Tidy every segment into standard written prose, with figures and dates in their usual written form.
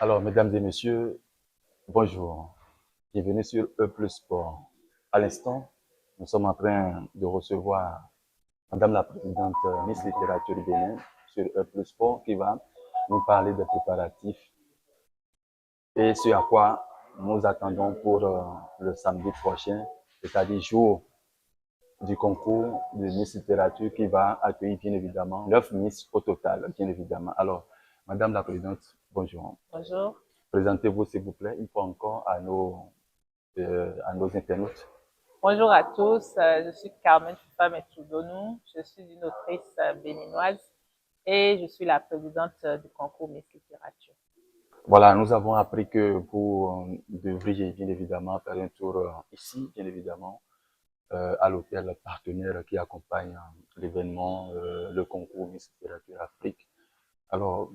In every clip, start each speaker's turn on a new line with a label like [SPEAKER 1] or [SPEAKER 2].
[SPEAKER 1] Alors, mesdames et messieurs, bonjour. Bienvenue sur E plus Sport. À l'instant, nous sommes en train de recevoir Madame la Présidente Miss Littérature du Bénin sur E plus Sport qui va nous parler des préparatifs et ce à quoi nous attendons pour le samedi prochain, c'est-à-dire jour du concours de Miss Littérature qui va accueillir bien évidemment 9 Miss au total, bien évidemment. Alors, Madame la Présidente, bonjour.
[SPEAKER 2] Bonjour.
[SPEAKER 1] Présentez-vous s'il vous plaît une fois encore à nos internautes.
[SPEAKER 2] Bonjour à tous. Je suis Carmen Fifa Metsudonou. Je suis une autrice béninoise et je suis la présidente du concours Miss Littérature.
[SPEAKER 1] Voilà, nous avons appris que vous devriez bien évidemment faire un tour ici, bien évidemment, à l'hôtel partenaire qui accompagne l'événement, le concours Miss Littérature Afrique. Alors,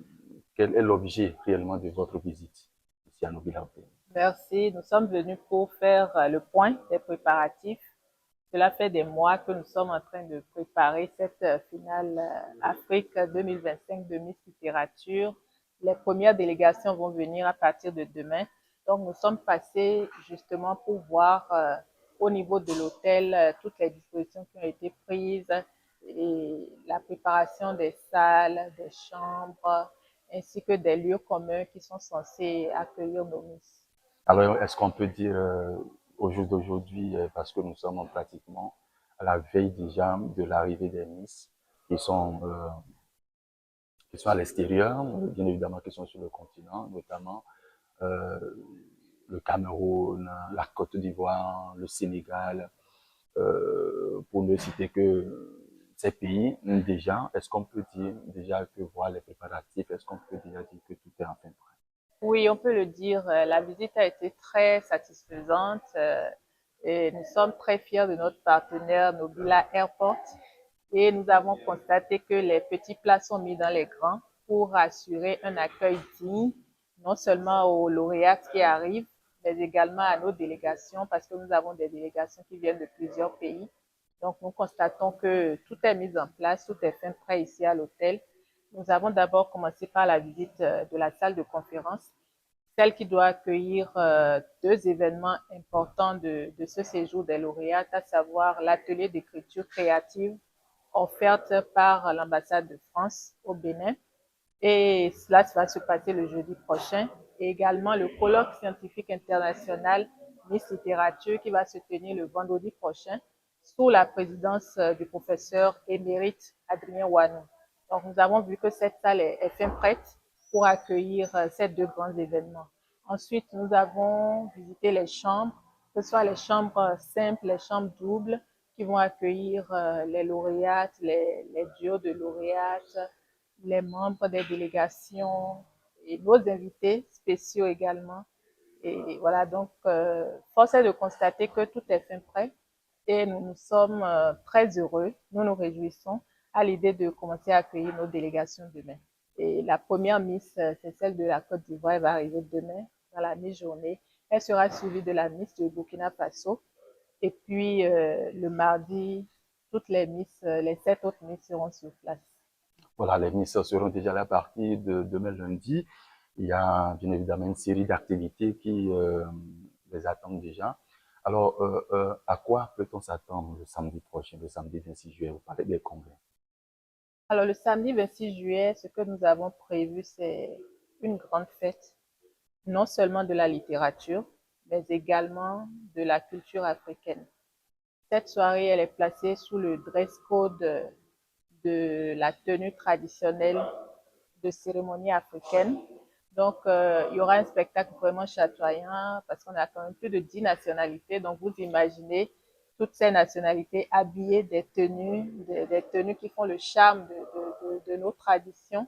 [SPEAKER 1] quel est l'objet réellement de votre visite ici à Nobila?
[SPEAKER 2] Merci. Nous sommes venus pour faire le point des préparatifs. Cela fait des mois que nous sommes en train de préparer cette finale Afrique 2025 de Miss Littérature. Les premières délégations vont venir à partir de demain. Donc, nous sommes passés justement pour voir au niveau de l'hôtel toutes les dispositions qui ont été prises et la préparation des salles, des chambres, ainsi que des lieux communs qui sont censés accueillir nos Miss.
[SPEAKER 1] Alors, est-ce qu'on peut dire au jour d'aujourd'hui, parce que nous sommes pratiquement à la veille déjà de l'arrivée des Miss qui sont à l'extérieur, bien évidemment qui sont sur le continent, notamment euh, le Cameroun, la Côte d'Ivoire, le Sénégal, pour ne citer que ces pays déjà, est-ce qu'on peut dire déjà que voir les préparatifs, est-ce qu'on peut déjà dire que tout est enfin prêt?
[SPEAKER 2] Oui, on peut le dire. La visite a été très satisfaisante et nous sommes très fiers de notre partenaire Nobila Airport et nous avons constaté que les petits plats sont mis dans les grands pour assurer un accueil digne, non seulement aux lauréats qui arrivent, mais également à nos délégations parce que nous avons des délégations qui viennent de plusieurs pays. Donc, nous constatons que tout est mis en place, tout est fait prêt ici à l'hôtel. Nous avons d'abord commencé par la visite de la salle de conférence, celle qui doit accueillir deux événements importants de ce séjour des lauréats, à savoir l'atelier d'écriture créative offerte par l'ambassade de France au Bénin. Et cela va se passer le jeudi prochain. Et également le colloque scientifique international Miss Littérature qui va se tenir le vendredi prochain sous la présidence du professeur émérite Adrien Wanou. Donc nous avons vu que cette salle est fin prête pour accueillir ces deux grands événements. Ensuite, nous avons visité les chambres, que ce soit les chambres simples, les chambres doubles, qui vont accueillir les lauréates, les duos de lauréates, les membres des délégations et nos invités spéciaux également. Et voilà, donc, force est de constater que tout est fin prêt et nous nous sommes très heureux, nous nous réjouissons à l'idée de commencer à accueillir nos délégations demain. Et la première Miss, c'est celle de la Côte d'Ivoire, elle va arriver demain dans la mi-journée. Elle sera suivie de la Miss de Burkina Faso. Et puis, le mardi, toutes les Miss, les 7 autres Miss seront sur place.
[SPEAKER 1] Voilà, les ministres seront déjà là à partir de demain lundi. Il y a bien évidemment une série d'activités qui les attendent déjà. Alors, à quoi peut-on s'attendre le samedi prochain, le samedi 26 juillet? Vous parlez des congrès.
[SPEAKER 2] Alors, le samedi 26 juillet, ce que nous avons prévu, c'est une grande fête, non seulement de la littérature, mais également de la culture africaine. Cette soirée, elle est placée sous le dress code de la tenue traditionnelle de cérémonie africaine. Donc, il y aura un spectacle vraiment chatoyant parce qu'on a quand même plus de 10 nationalités. Donc, vous imaginez toutes ces nationalités habillées des tenues qui font le charme de nos traditions.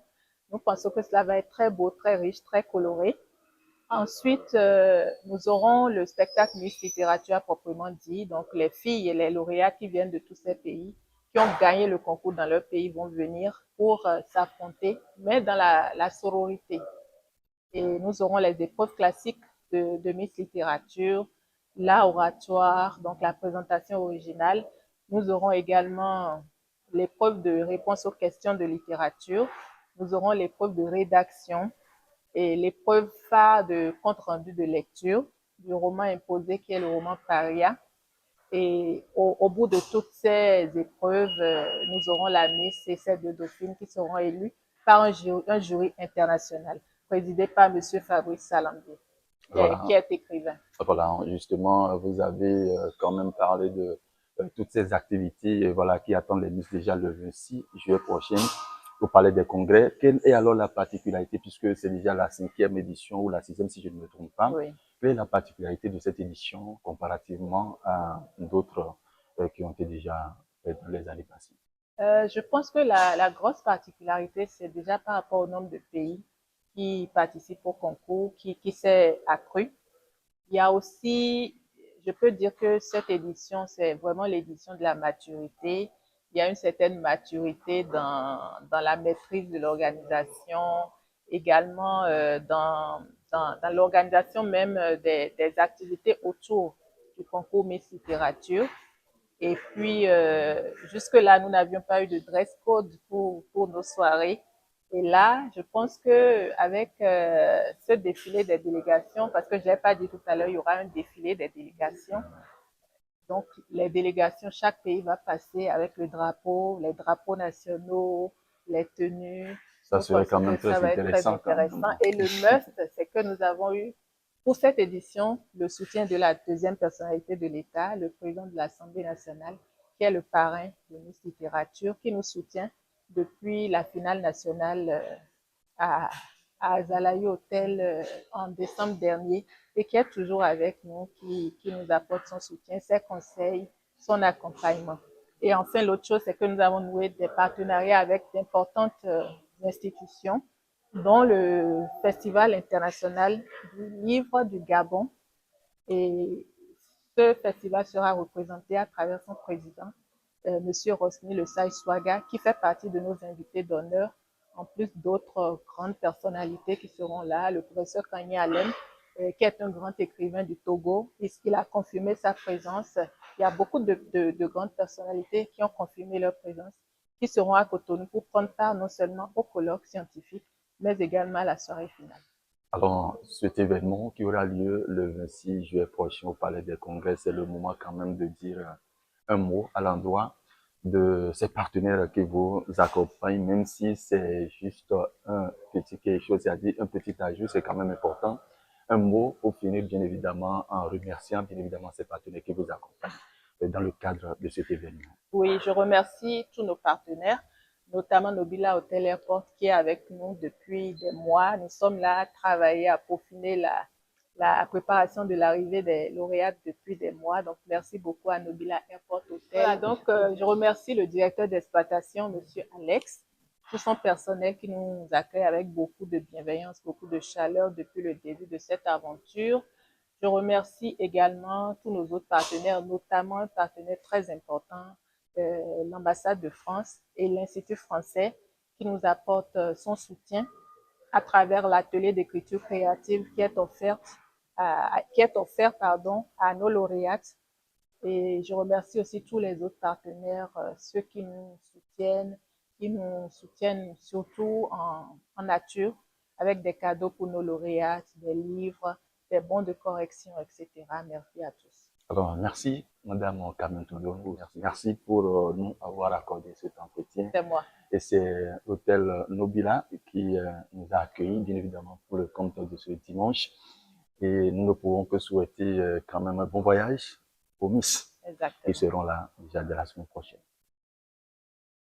[SPEAKER 2] Nous pensons que cela va être très beau, très riche, très coloré. Ensuite, nous aurons le spectacle Miss Littérature proprement dit. Donc, les filles et les lauréats qui viennent de tous ces pays, qui ont gagné le concours dans leur pays, vont venir pour s'affronter, mais dans la sororité. Et nous aurons les épreuves classiques de Miss Littérature, l'art oratoire, donc la présentation originale. Nous aurons également l'épreuve de réponse aux questions de littérature. Nous aurons l'épreuve de rédaction Et l'épreuve phare de compte rendu de lecture du roman imposé qui est le roman Paria. Et au bout de toutes ces épreuves, nous aurons la Miss et ces deux dauphines qui seront élues par un jury international présidé par M. Fabrice Salambier,
[SPEAKER 1] Voilà,
[SPEAKER 2] qui est écrivain.
[SPEAKER 1] voilà, justement, vous avez quand même parlé de toutes ces activités voilà, qui attendent les Miss déjà le 26 juillet prochain. Vous parlez des congrès. Quelle est alors la particularité, puisque c'est déjà la 5e édition ou la 6e si je ne me trompe pas,
[SPEAKER 2] Oui.
[SPEAKER 1] quelle est la particularité de cette édition comparativement à d'autres qui ont été déjà faites dans les années passées?
[SPEAKER 2] Je pense que la grosse particularité, c'est déjà par rapport au nombre de pays qui participent au concours, qui s'est accru. Il y a aussi, je peux dire que cette édition, c'est vraiment l'édition de la maturité. Il y a une certaine maturité dans la maîtrise de l'organisation, également dans l'organisation même des activités autour du concours Miss Littérature. Et puis, jusque-là, nous n'avions pas eu de dress code pour nos soirées. Et là, je pense que avec ce défilé des délégations, parce que je l'ai pas dit tout à l'heure, il y aura un défilé des délégations. Donc, les délégations, chaque pays va passer avec le drapeau, les drapeaux nationaux, les tenues.
[SPEAKER 1] Ça
[SPEAKER 2] Nous
[SPEAKER 1] serait quand
[SPEAKER 2] pensons
[SPEAKER 1] même
[SPEAKER 2] que ça
[SPEAKER 1] très
[SPEAKER 2] va être très
[SPEAKER 1] intéressant quand
[SPEAKER 2] intéressant.
[SPEAKER 1] même.
[SPEAKER 2] Et le must, c'est que nous avons eu pour cette édition le soutien de la deuxième personnalité de l'État, le président de l'Assemblée nationale, qui est le parrain de Miss Littérature, qui nous soutient depuis la finale nationale à, à Azalaï Hotel en décembre dernier et qui est toujours avec nous, qui nous apporte son soutien, ses conseils, son accompagnement. Et enfin, l'autre chose, c'est que nous avons noué des partenariats avec d'importantes institutions, dont le Festival international du livre du Gabon. Et ce festival sera représenté à travers son président, M. Rosny Le Swaga, qui fait partie de nos invités d'honneur, en plus d'autres grandes personnalités qui seront là, le professeur Kanye Allen, qui est un grand écrivain du Togo, puisqu'il a confirmé sa présence. Il y a beaucoup de grandes personnalités qui ont confirmé leur présence, qui seront à Cotonou pour prendre part non seulement au colloque scientifique, mais également à la soirée finale.
[SPEAKER 1] Alors, cet événement qui aura lieu le 26 juillet prochain au Palais des Congrès, c'est le moment quand même de dire un mot à l'endroit de ces partenaires qui vous accompagnent, même si c'est juste un petit quelque chose, c'est-à-dire un petit ajout, c'est quand même important. Un mot pour finir, bien évidemment, en remerciant bien évidemment ces partenaires qui vous accompagnent dans le cadre de cet événement.
[SPEAKER 2] Oui, je remercie tous nos partenaires, notamment Nobila Hotel Airport qui est avec nous depuis des mois. Nous sommes là à travailler, à peaufiner la préparation de l'arrivée des lauréates depuis des mois. Donc, merci beaucoup à Nobila Airport Hotel. Voilà, donc, je remercie le directeur d'exploitation, Monsieur Alex, tout son personnel qui nous accueille avec beaucoup de bienveillance, beaucoup de chaleur depuis le début de cette aventure. Je remercie également tous nos autres partenaires, notamment un partenaire très important, l'ambassade de France et l'Institut français qui nous apporte son soutien à travers l'atelier d'écriture créative qui est offert à nos lauréates. Et je remercie aussi tous les autres partenaires, ceux qui nous soutiennent surtout en nature, avec des cadeaux pour nos lauréates, des livres, des bons de correction, etc. Merci à tous.
[SPEAKER 1] Alors, merci, Madame Carmen Tondoro. Merci pour nous avoir accordé cet entretien.
[SPEAKER 2] C'est moi.
[SPEAKER 1] Et c'est l'hôtel Nobila qui nous a accueillis, bien évidemment, pour le compte de ce dimanche. Et nous ne pouvons que souhaiter quand même un bon voyage aux Miss
[SPEAKER 2] Exactement.
[SPEAKER 1] qui seront là déjà de la semaine prochaine.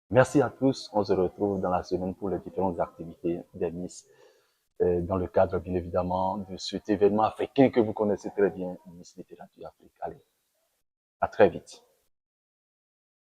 [SPEAKER 1] Merci à tous. On se retrouve dans la semaine pour les différentes activités des Miss dans le cadre, bien évidemment, de cet événement africain que vous connaissez très bien, Miss Littérature Afrique. Allez, à très vite.